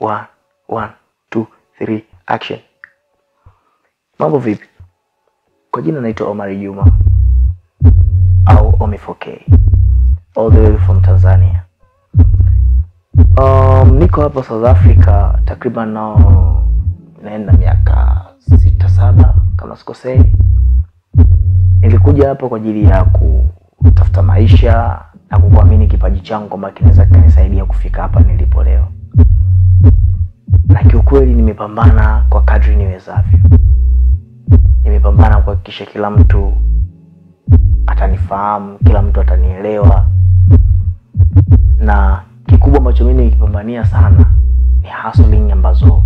1 1 2 3 action. Mambo vipi? Kwa jina naitwa Omar Juma au Omi 4K, all the way from Tanzania. Niko hapa South Africa takriban naenda miaka 6-7 kama sikosei. Nilikuja hapa kwa ajili ya kutafuta maisha na kuamini kipaji changu kwamba kinaweza kunisaidia kufika hapa nilipo leo. Na kiukweli nimepambana kwa kadri niwezavyo. Nimepambana kuhakikisha kila mtu atanifahamu, kila mtu atanielewa. Na kikubwa ambacho mimi nikipambania sana ni hustling ambazo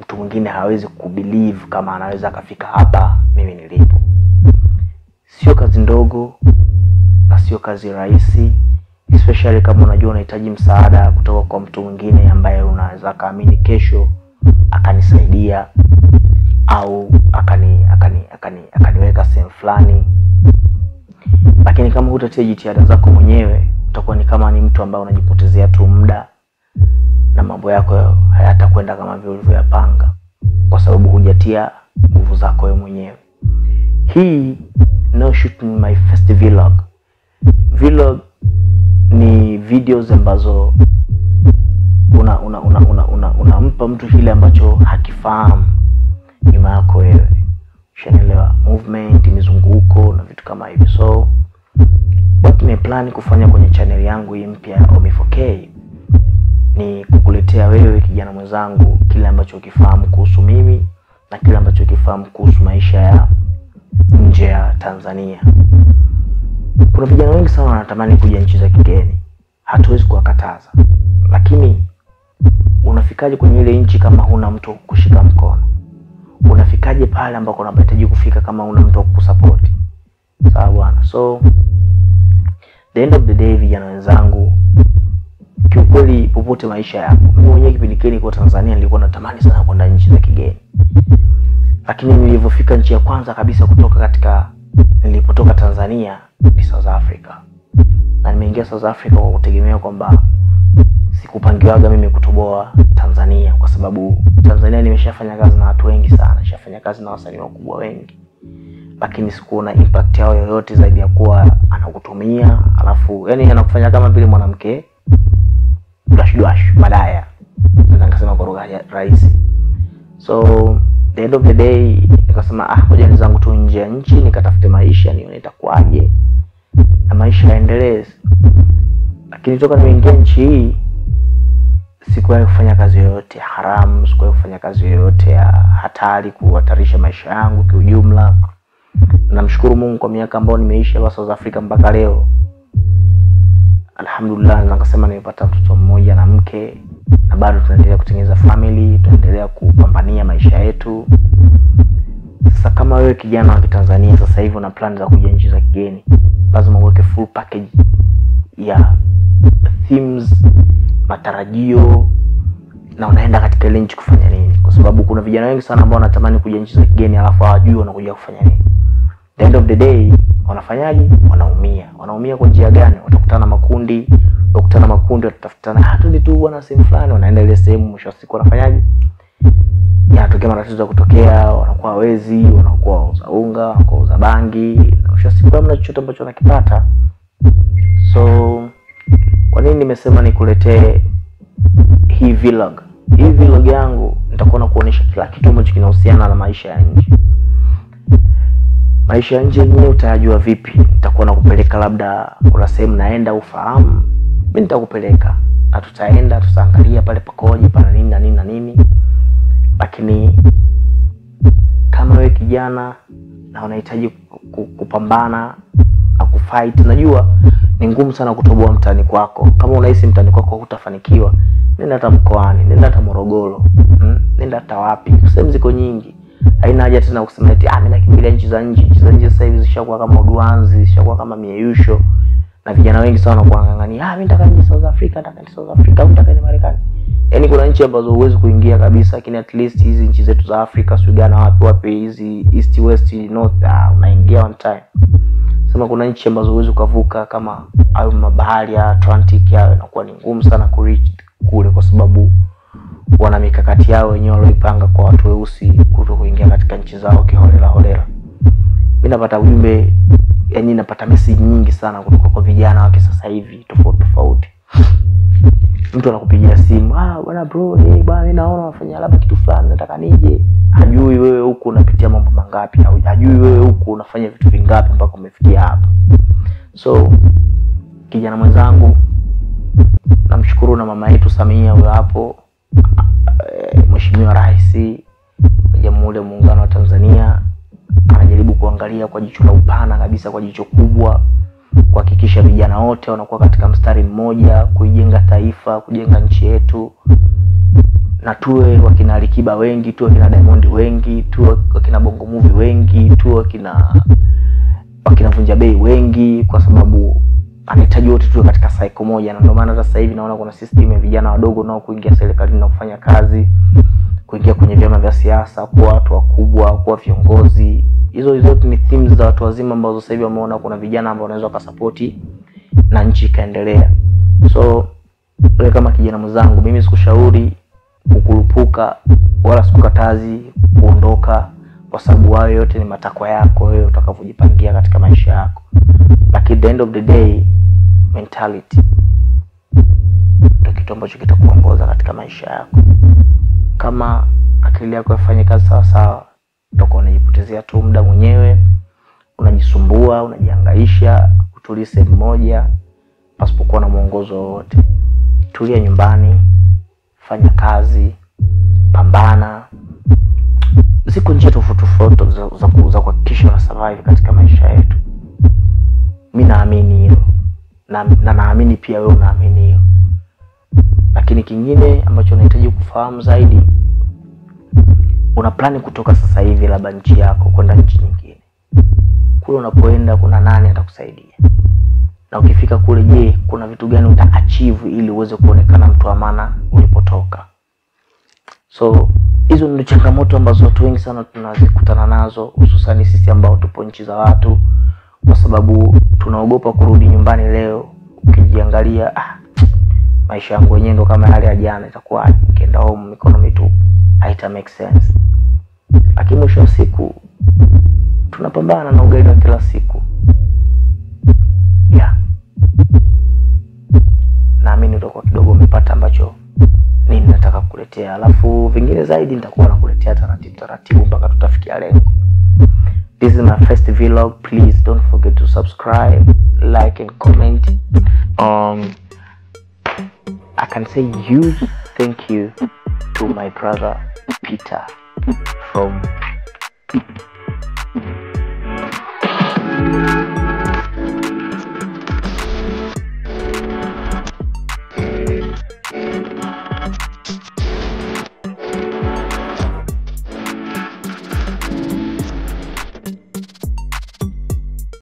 mtu mwingine hawezi kubelieve kama anaweza kafika hapa mimi nilipo. Sio kazi ndogo na sio kazi rahisi, especially kama unajua unahitaji msaada kutoka kwa mtu mwingine ambaye unaweza kaamini kesho akanisaidia au akaniweka sehemu fulani. Lakini kama hutatia jitihada zako mwenyewe, utakuwa ni kama ni mtu ambaye unajipotezea tu muda na mambo yako hayatakwenda kama vile ulivyoyapanga kwa sababu hujatia nguvu zako wewe mwenyewe. Hii no shooting my first vlog. Vlog ni videos ambazo unampa mtu kile ambacho hakifahamu nyuma yako wewe. Ushanielewa? Movement, mizunguko na vitu kama hivi. So what nimeplan kufanya kwenye channel yangu hii mpya Omi 4K ni kukuletea wewe kijana mwenzangu kile ambacho ukifahamu kuhusu mimi na kile ambacho ukifahamu kuhusu maisha ya nje ya Tanzania. Kuna vijana wengi sana wanatamani kuja nchi za kigeni. Hatuwezi kuwakataza. Lakini unafikaje kwenye ile nchi kama huna mtu kukushika mkono? Unafikaje pale ambako unahitaji kufika kama huna mtu kukusupport? Sawa bwana. So the end of the day, vijana wenzangu, kiukweli popote maisha yako. Mimi mwenyewe kipindi kile niko Tanzania nilikuwa natamani sana kwenda nchi za kigeni. Lakini nilipofika nchi ya kwanza kabisa nilipotoka Tanzania ni South Africa. Na nimeingia South Africa kwa kutegemea kwamba sikupangiwaga mimi kutoboa Tanzania kwa sababu Tanzania nimeshafanya kazi na watu wengi sana, nishafanya kazi na wasanii wakubwa wengi. Lakini sikuona impact yao yoyote zaidi ya kuwa anakutumia, alafu yani anakufanya kama vile mwanamke dash madaya. Naweza nikasema kwa lugha rahisi. So the end of the day nikasema ngoja nizangu tu nje ya nchi nikatafute maisha nione itakuwaje na maisha yaendelee. Lakini toka nimeingia nchi hii sikuwahi kufanya kazi yoyote haramu, sikuwahi kufanya kazi yoyote ya hatari kuhatarisha maisha yangu kiujumla. Namshukuru Mungu kwa miaka ambayo nimeishi hapa South Africa mpaka leo. Alhamdulillah, nakasema nimepata mtoto mmoja na mke na bado tunaendelea kutengeneza family, tunaendelea kupambania maisha yetu. Sasa kama wewe kijana wa Tanzania sasa hivi una plan za kuja nchi za kigeni, lazima uweke full package ya themes, matarajio na unaenda katika ile nchi kufanya nini, kwa sababu kuna vijana wengi sana ambao wanatamani kuja nchi za kigeni alafu hawajui wanakuja kufanya nini. The end of the day wanafanyaje? Wanaumia kwa njia gani? Watakutana makundi, watatafutana hatu tu bwana sehemu fulani, wanaenda ile sehemu, mwisho wa siku wanafanyaje? Yanatokea matatizo ya kutokea, wanakuwa wezi, wanakuwa wauza unga, wanakuwa wauza bangi, na mwisho wa siku hamna chochote ambacho wanakipata. So kwa nini nimesema nikuletee hii vlog? Hii vlog yangu nitakuwa na kuonesha kila kitu ambacho kinahusiana na maisha ya nje. Maisha ya nje yenyewe utajua vipi? Nitakuwa nakupeleka labda kuna sehemu naenda ufahamu. Mimi nitakupeleka. Na tutaangalia pale pakoje, pana nini na nini. Lakini kama wewe kijana na unahitaji kupambana na kufight, najua ni ngumu sana kutoboa mtaani kwako. Kama unahisi mtaani kwako hutafanikiwa, nenda hata mkoani, nenda hata Morogoro, nenda hata wapi. Sehemu ziko nyingi. Haina haja tena kusema eti mimi nakimbilia nchi za nje. Nchi za nje sasa hivi zishakuwa kama Uduanzi, zishakuwa kama Mieyusho. Na vijana wengi sana wanakuangania, mimi nataka nje South Africa, nataka ni Marekani. Yaani kuna nchi ambazo huwezi kuingia kabisa, lakini at least hizi nchi zetu za Afrika, Sudan na wapi hizi East West North unaingia one time. Sema kuna nchi ambazo huwezi kuvuka kama hayo mabahari ya Atlantic, yao inakuwa ni ngumu sana kureach kule kwa sababu wana mikakati yao wenyewe walioipanga kwa watu weusi kuto kuingia katika nchi zao kiholela holela. Mimi napata ujumbe, yani napata message nyingi sana kutoka kwa vijana wa sasa hivi tofauti. Mtu anakupigia simu, bwana bro, bwana mimi naona unafanya labda kitu fulani nataka nije. Hajui wewe huko unapitia mambo mangapi, au hajui wewe huko unafanya vitu vingapi mpaka umefikia hapa. So kijana mwenzangu, namshukuru na mama yetu Samia huyo hapo, Mheshimiwa Rais wa Jamhuri ya Muungano wa Tanzania, anajaribu kuangalia kwa jicho la upana kabisa, kwa jicho kubwa, kuhakikisha vijana wote wanakuwa katika mstari mmoja, kuijenga taifa, kujenga nchi yetu. Na tuwe wakina Alikiba wengi, tuwe wakina Diamond wengi, tuwe wakina Bongo Movie wengi, tuwe wakina Vunja Bei wengi, kwa sababu anahitaji wote tuwe katika cycle moja. Na ndio maana sasa hivi naona kuna system ya vijana wadogo nao kuingia serikalini na kufanya kazi, kuingia kwenye vyama vya siasa, kuwa watu wakubwa, kuwa viongozi. Hizo zote ni themes za watu wazima ambazo sasa hivi wameona kuna vijana ambao wanaweza kusupport na nchi ikaendelea. So wewe kama kijana mzangu, mimi sikushauri kukurupuka wala sikukatazi kuondoka, kwa sababu hayo yote ni matakwa yako wewe utakavyojipangia katika maisha yako. Lakini at the end of the day, mentality ndio kitu ambacho kitakuongoza katika maisha yako. Kama akili yako ifanye kazi sawa sawa, utakuwa unajipotezea tu muda mwenyewe, unajisumbua, unajihangaisha, kutulia sehemu moja pasipokuwa na mwongozo wowote. Tulia nyumbani, fanya kazi, pambana. Ziko njia tofauti za kuhakikisha una survive katika maisha yetu. Mimi naamini hilo. Na naamini pia wewe unaamini hilo. Lakini kingine ambacho unahitaji kufahamu zaidi, una plani kutoka sasa hivi labda nchi yako kwenda nchi nyingine. Kule unapoenda kuna nani atakusaidia? Na ukifika kule, je, kuna vitu gani utaachieve ili uweze kuonekana mtu wa maana ulipotoka? So hizo ni changamoto ambazo watu wengi sana tunazikutana nazo, hususan sisi ambao tupo nchi za watu, kwa sababu tunaogopa kurudi nyumbani leo. Ukijiangalia, maisha yangu wenyewe ndo kama yale ya jana, itakuwa nikienda home mikono mitupu, haita make sense. Lakini mwisho wa siku tunapambana na ugali wa kila siku. Naamini utakuwa kidogo umepata ambacho nini nataka kukuletea. Alafu vingine zaidi nitakuwa nakuletea taratibu mpaka tutafikia lengo. This is my first vlog. Please don't forget to subscribe, like and comment. I can say huge thank you to my brother Peter from